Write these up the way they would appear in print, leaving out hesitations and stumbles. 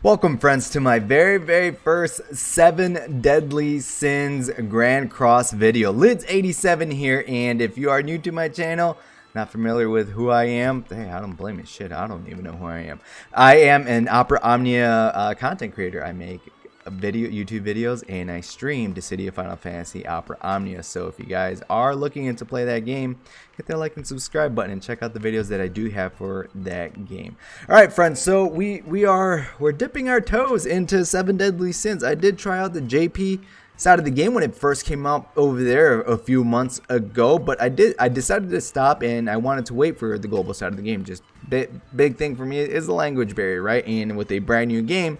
Welcome, friends, to my very first 7 Deadly Sins Grand Cross video. Lids87 here, and if you are new to my channel, not familiar with who I am, hey, I don't blame you. Shit, I don't even know who I am. I am an Opera Omnia content creator. I make YouTube videos, and I stream the City of Final Fantasy Opera Omnia. So if you guys are looking to play that game, hit that like and subscribe button and check out the videos that I do have for that game. All right, friends, so we're dipping our toes into 7 Deadly Sins. I did try out the JP side of the game when it first came out over there a few months ago, but I decided to stop, and I wanted to wait for the global side of the game. Just big thing for me is the language barrier, right? And with a brand new game,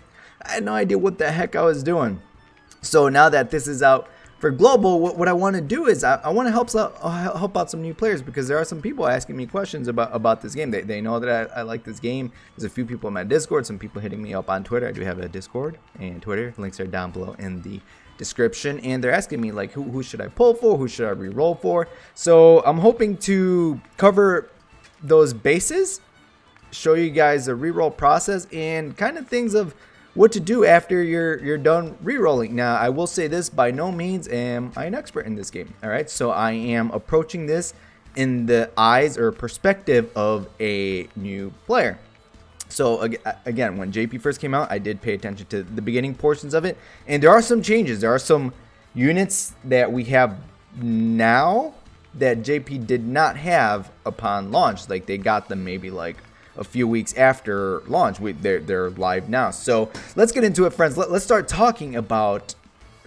I had no idea what the heck I was doing. So now that this is out for global, what I want to do is I want to help out some new players, because there are some people asking me questions about this game. They know that I like this game. There's a few people in my Discord, some people hitting me up on Twitter. I do have a Discord and Twitter. Links are down below in the description, and they're asking me like who should I pull for, who should I re-roll for. So I'm hoping to cover those bases, show you guys the re-roll process, and kind of things of what to do after you're done re-rolling. Now, I will say this, by no means am I an expert in this game. All right, so I am approaching this in the eyes or perspective of a new player. So again, when JP first came out, I did pay attention to the beginning portions of it, and there are some changes. There are some units that we have now that JP did not have upon launch. Like, they got them maybe like a few weeks after launch. They're live now. So let's get into it, friends. Let's start talking about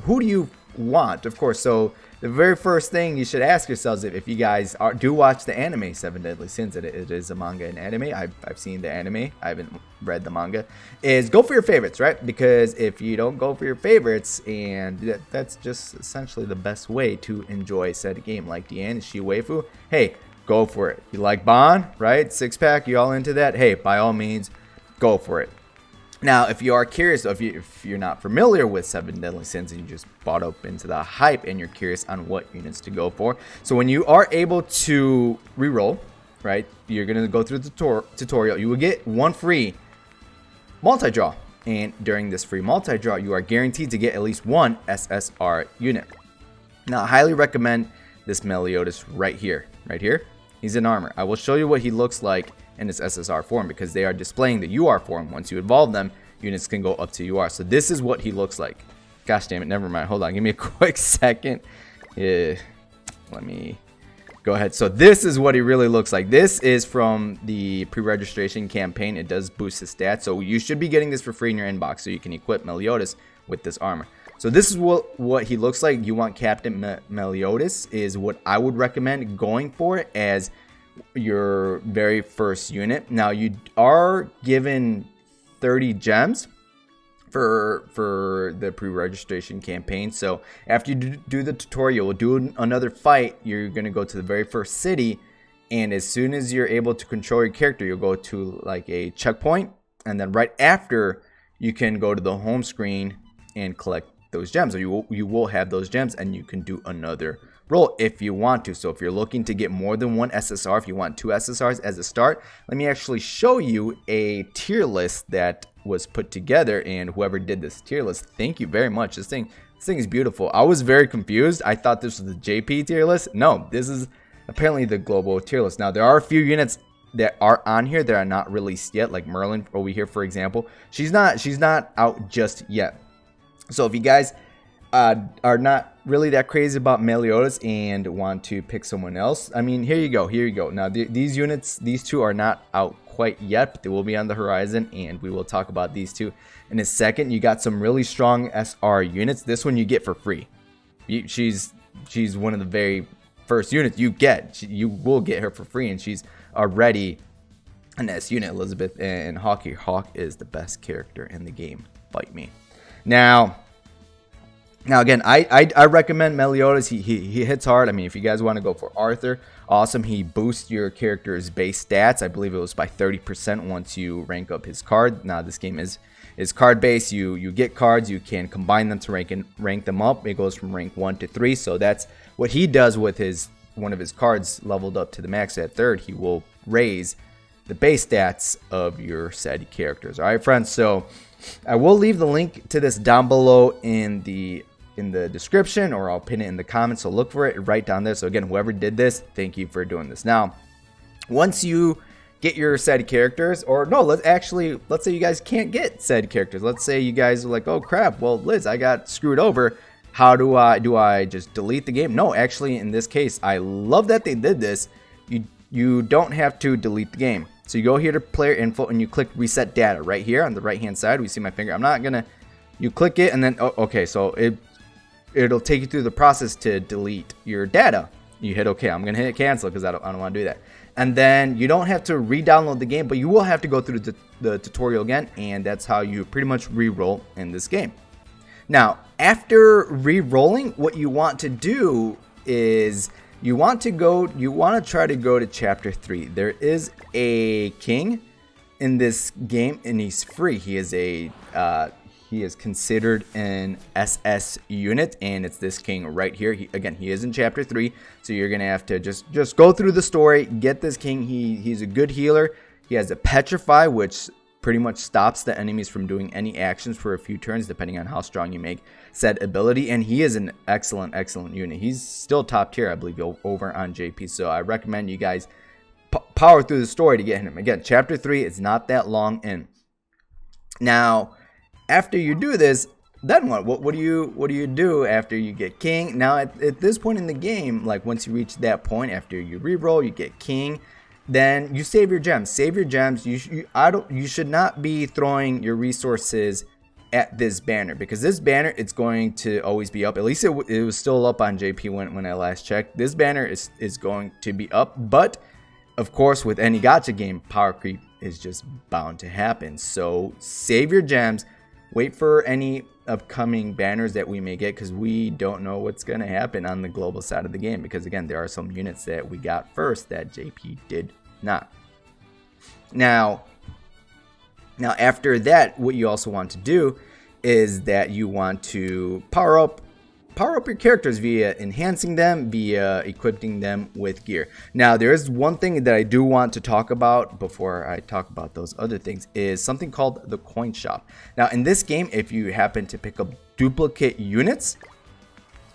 who do you want, of course. So the very first thing you should ask yourselves, if you guys do watch the anime 7 Deadly Sins, it is a manga and anime. I've seen the anime. I haven't read the manga. Is go for your favorites, right? Because if you don't go for your favorites, and that's just essentially the best way to enjoy said game. Like Deanne, she waifu, hey, go for it. You like Bond, right? 6-pack, you all into that? Hey, by all means, go for it. Now, if you are curious, if you're not familiar with 7 Deadly Sins and you just bought up into the hype and you're curious on what units to go for, so when you are able to reroll, right, you're going to go through the tutorial. You will get one free multi-draw. And during this free multi-draw, you are guaranteed to get at least one SSR unit. Now, I highly recommend this Meliodas right here. Right here. He's in armor. I will show you what he looks like in his SSR form, because they are displaying the UR form. Once you evolve them, units can go up to UR. So this is what he looks like. Gosh damn it, never mind. Hold on, give me a quick second. Let me go ahead. So this is what he really looks like. This is from the pre-registration campaign. It does boost his stats. So you should be getting this for free in your inbox, so you can equip Meliodas with this armor. So this is what he looks like. You want Captain Meliodas is what I would recommend going for as your very first unit. Now, you are given 30 gems for the pre-registration campaign. So after you do the tutorial, do another fight, you're going to go to the very first city, and as soon as you're able to control your character, you'll go to like a checkpoint, and then right after, you can go to the home screen and collect those gems. So you will have those gems, and you can do another roll if you want to. So if you're looking to get more than one SSR, if you want 2 SSRs as a start, let me actually show you a tier list that was put together, and whoever did this tier list, thank you very much. This thing is beautiful. I was very confused. I thought this was the JP tier list. No, this is apparently the global tier list. Now, there are a few units that are on here that are not released yet, like Merlin over here, for example. She's not out just yet. So if you guys are not really that crazy about Meliodas and want to pick someone else, I mean, here you go. Now, these units, these two are not out quite yet, but they will be on the horizon, and we will talk about these two in a second. You got some really strong SR units. This one you get for free. She's one of the very first units you get. You will get her for free, and she's already an S unit, Elizabeth and Hawk. Hawk is the best character in the game. Fight me. Now again, I recommend Meliodas. He hits hard. I mean, if you guys want to go for Arthur, awesome. He boosts your character's base stats. I believe it was by 30% once you rank up his card. Now, this game is card based. You get cards. You can combine them to rank them up. It goes from rank 1 to 3. So that's what he does with one of his cards leveled up to the max at 3rd. He will raise the base stats of your said characters. All right, friends. So I will leave the link to this down below in the description, or I'll pin it in the comments. So look for it right down there. So again, whoever did this, thank you for doing this. Now, once you get your said characters, or no, let's say you guys can't get said characters. Let's say you guys are like, oh crap, well Liz, I got screwed over. How do I just delete the game? No, actually in this case, I love that they did this. You don't have to delete the game. So you go here to player info and you click reset data right here on the right hand side. We see my finger. I'm not gonna. You click it and then okay, so it'll take you through the process to delete your data. You hit OK. I'm gonna hit cancel because I don't want to do that. And then you don't have to re-download the game, but you will have to go through the tutorial again, and that's how you pretty much re-roll in this game. Now, after re-rolling, what you want to do is you want to try to go to chapter 3. There is a king in this game, and he's free. He is considered an SS unit, and it's this king right here. He is in chapter 3, so you're gonna have to just go through the story, get this king. He's a good healer. He has a petrify, which pretty much stops the enemies from doing any actions for a few turns, depending on how strong you make said ability. And he is an excellent unit. He's still top tier, I believe, over on JP. So I recommend you guys power through the story to get him. Again, chapter 3 is not that long in. Now, after you do this, then what do you do after you get king? Now at this point in the game, like once you reach that point, after you reroll, you get king, then you save your gems. Save your gems. You should not be throwing your resources at this banner, because this banner, it's going to always be up. At least it was still up on JP when I last checked. This banner is going to be up, but of course with any gacha game, power creep is just bound to happen. So save your gems. Wait for any upcoming banners that we may get, because we don't know what's going to happen on the global side of the game, because again, there are some units that we got first that JP did not. Now after that, what you also want to do is that you want to power up your characters via enhancing them, via equipping them with gear. Now, there is one thing that I do want to talk about before I talk about those other things, is something called the coin shop. Now, in this game, if you happen to pick up duplicate units,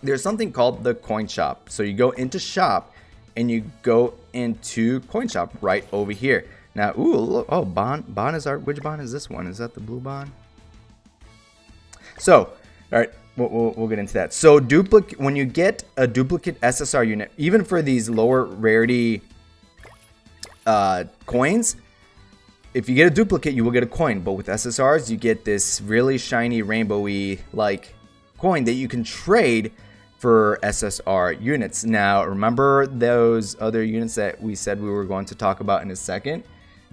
there's something called the coin shop. So you go into shop and you go into coin shop right over here. Now, ooh, look, oh, bond is which bond is this one? Is that the blue bond? So, all right. We'll get into that. So when you get a duplicate SSR unit, even for these lower rarity coins, if you get a duplicate, you will get a coin. But with SSRs, you get this really shiny rainbowy like coin that you can trade for SSR units. Now, remember those other units that we said we were going to talk about in a second?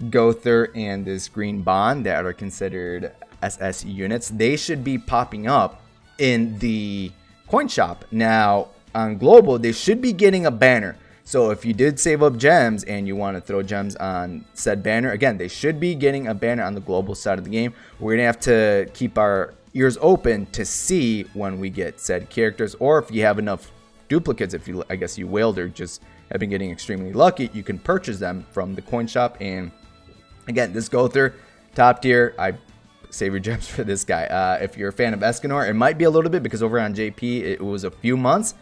Gother and this green bond that are considered SS units. They should be popping up in the coin shop. Now on global, they should be getting a banner. So if you did save up gems and you want to throw gems on said banner, again, they should be getting a banner on the global side of the game. We're gonna have to keep our ears open to see when we get said characters, or if you have enough duplicates, I guess you whaled or just have been getting extremely lucky, you can purchase them from the coin shop. And again, this Gother, top tier. I save your gems for this guy. If you're a fan of Escanor, it might be a little bit, because over on JP, it was a few months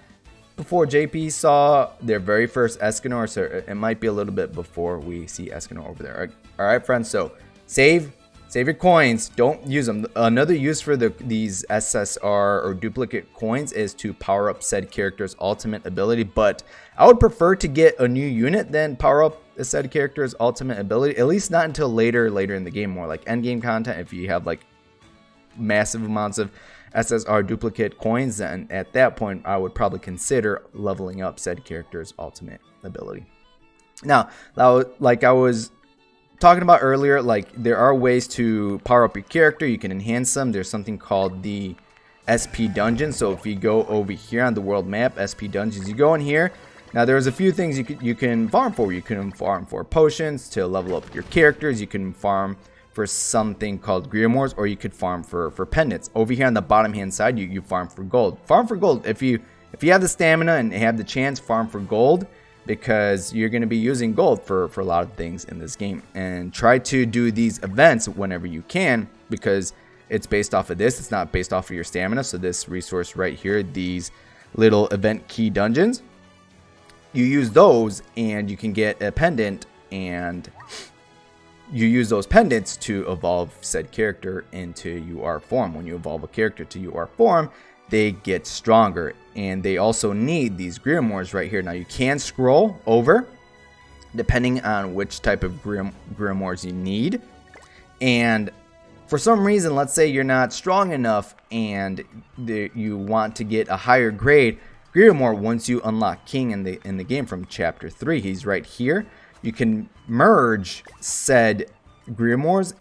before JP saw their very first Escanor, so it might be a little bit before we see Escanor over there. All right, friends, so save your coins. Don't use them. Another use for these SSR or duplicate coins is to power up said character's ultimate ability, but I would prefer to get a new unit than power up a said character's ultimate ability, at least not until later in the game, more like end game content. If you have like massive amounts of SSR duplicate coins, then at that point I would probably consider leveling up said character's ultimate ability. Now, like I was talking about earlier, like there are ways to power up your character. You can enhance them. There's something called the SP dungeon. So if you go over here on the world map, SP dungeons, you go in here. Now there's a few things you can farm for. You can farm for potions to level up your characters. You can farm for something called Grimoires, or you could farm for pendants. Over here on the bottom hand side, you farm for gold. Farm for gold. If you have the stamina and have the chance, farm for gold. because you're going to be using gold for a lot of things in this game. And try to do these events whenever you can, because it's based off of this. It's not based off of your stamina. So this resource right here, these little event key dungeons, you use those and you can get a pendant, and you use those pendants to evolve said character into UR form. When you evolve a character to UR form, they get stronger, and they also need these grimoires right here. Now you can scroll over depending on which type of grimoires you need, and for some reason, let's say you're not strong enough and you want to get a higher grade grimoire. Once you unlock King in the game from chapter 3, he's right here. You can merge said grimoires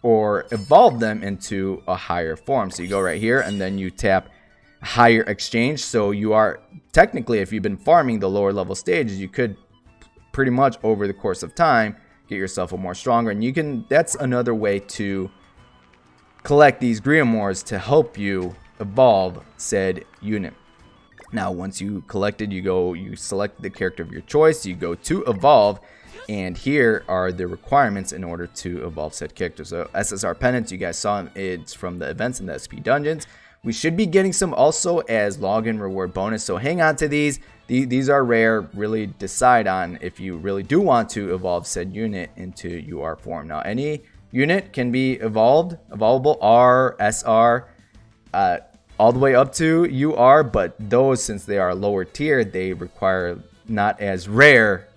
or evolve them into a higher form. So you go right here and then you tap higher exchange. So you are technically, if you've been farming the lower level stages, you could pretty much over the course of time get yourself a more stronger, and you can, that's another way to collect these grimoires to help you evolve said unit. Now once you collected, you select the character of your choice, you go to evolve, and here are the requirements in order to evolve said character. So SSR pendants, you guys saw it's from the events in the SP dungeons. We should be getting some also as login reward bonus, so hang on to these. These are rare. Really decide on if you really do want to evolve said unit into UR form. Now any unit can be evolvable R, SR, all the way up to UR, but those, since they are lower tier, they require not as rare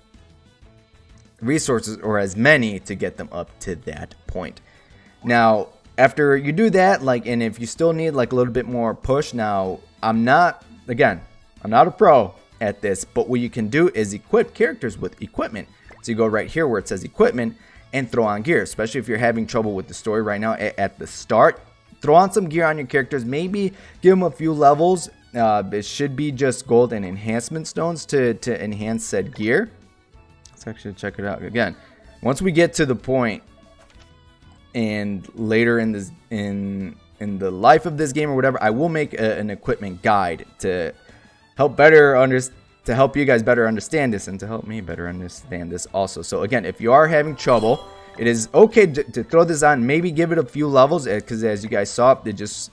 resources or as many to get them up to that point. Now after you do that, and if you still need a little bit more push, now I'm not a pro at this, but what you can do is equip characters with equipment. So you go right here where it says equipment and throw on gear, especially if you're having trouble with the story right now at the start. Throw on some gear on your characters, maybe give them a few levels. It should be just gold and enhancement stones to enhance said gear. Let's actually check it out again. Once we get to the point and later in this in the life of this game or whatever, I will make an equipment guide to help you guys better understand this, and to help me better understand this also. So again, if you are having trouble, it is okay to throw this on, maybe give it a few levels, because as you guys saw, it just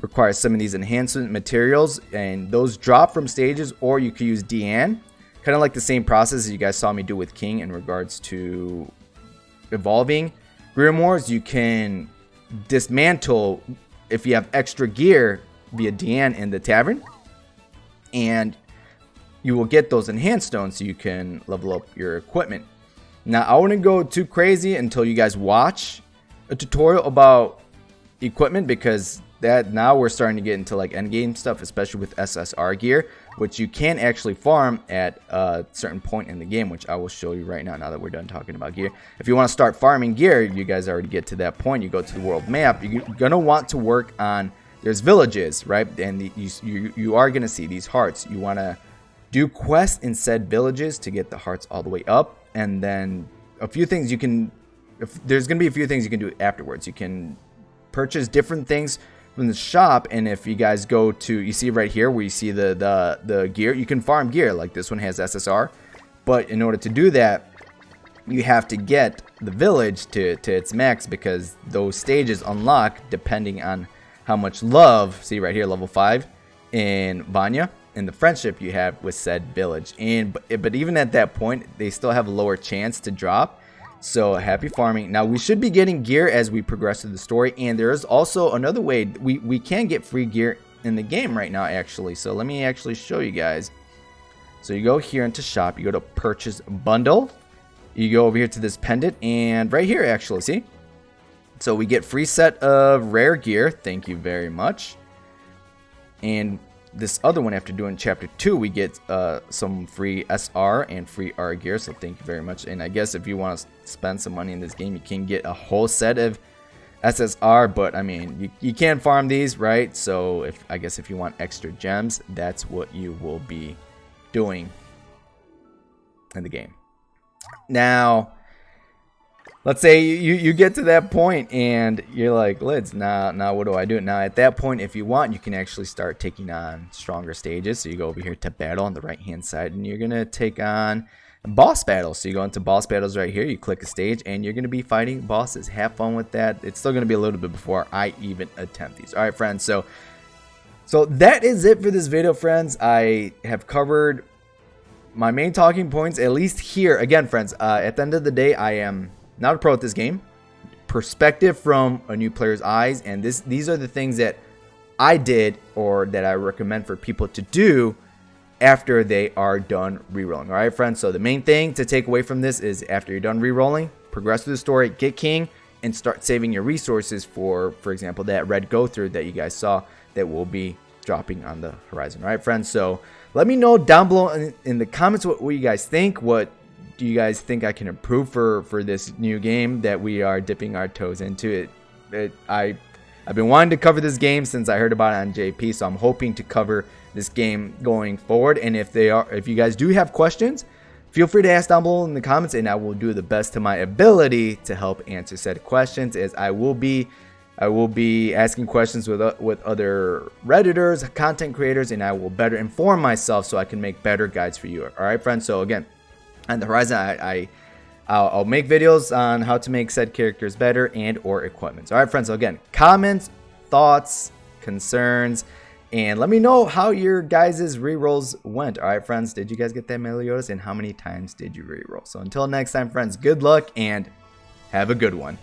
requires some of these enhancement materials, and those drop from stages, or you could use Deanne, kind of like the same process as you guys saw me do with King in regards to evolving grimoires. You can dismantle if you have extra gear via Deanne in the tavern, and you will get those enhanced stones so you can level up your equipment. Now I wouldn't go too crazy until you guys watch a tutorial about equipment, because that now we're starting to get into end game stuff, especially with SSR gear, which you can actually farm at a certain point in the game, which I will show you right now that we're done talking about gear. If you want to start farming gear, you guys already get to that point. You go to the world map, you're gonna want to work on, there's villages, right? And you are gonna see these hearts. You want to do quests in said villages to get the hearts all the way up, and then a few things you can, there's gonna be a few things you can do afterwards. You can purchase different things from the shop, and if you guys go to, you see right here where you see the gear, you can farm gear. Like this one has SSR, but in order to do that, you have to get the village to its max, because those stages unlock depending on how much love, see right here, level 5 in Vanya, and the friendship you have with said village. But even at that point, they still have a lower chance to drop. So happy farming. Now we should be getting gear as we progress through the story, and there is also another way we can get free gear in the game right now actually. So let me actually show you guys. So you go here into shop, you go to purchase bundle, you go over here to this pendant, and right here actually, see, so we get free set of rare gear, thank you very much. And this other one, after doing chapter 2, we get some free SR and free R gear, so thank you very much. And I guess if you want to spend some money in this game, you can get a whole set of SSR, but I mean, you can farm these, right? So I guess if you want extra gems, that's what you will be doing in the game. Now let's say you get to that point and you're like, Lids, now what do I do? Now at that point, if you want, you can actually start taking on stronger stages. So you go over here to battle on the right hand side, and you're gonna take on boss battles. So you go into boss battles right here, you click a stage, and you're gonna be fighting bosses. Have fun with that. It's still gonna be a little bit before I even attempt these. All right, friends, so that is it for this video, friends. I have covered my main talking points, at least here. Again, friends, at the end of the day, I am not a pro at this game. Perspective from a new player's eyes, and these are the things that I did, or that I recommend for people to do after they are done rerolling. All right, friends, so the main thing to take away from this is after you're done rerolling, progress through the story, get king, and start saving your resources for example, that red go through that you guys saw that will be dropping on the horizon. All right, friends, so let me know down below in the comments what you guys think. What do you guys think I can improve for this new game that we are dipping our toes into? I've been wanting to cover this game since I heard about it on JP, so I'm hoping to cover this game going forward. And if you guys do have questions, feel free to ask down below in the comments, and I will do the best to my ability to help answer said questions, as I will be asking questions with other Redditors, content creators, and I will better inform myself so I can make better guides for you. All right, friends. So again, on the horizon, I'll make videos on how to make said characters better and or equipments. All right, friends. So again, comments, thoughts, concerns, and let me know how your guys' rerolls went. All right, friends. Did you guys get that Meliodas, and how many times did you reroll? So until next time, friends, good luck and have a good one.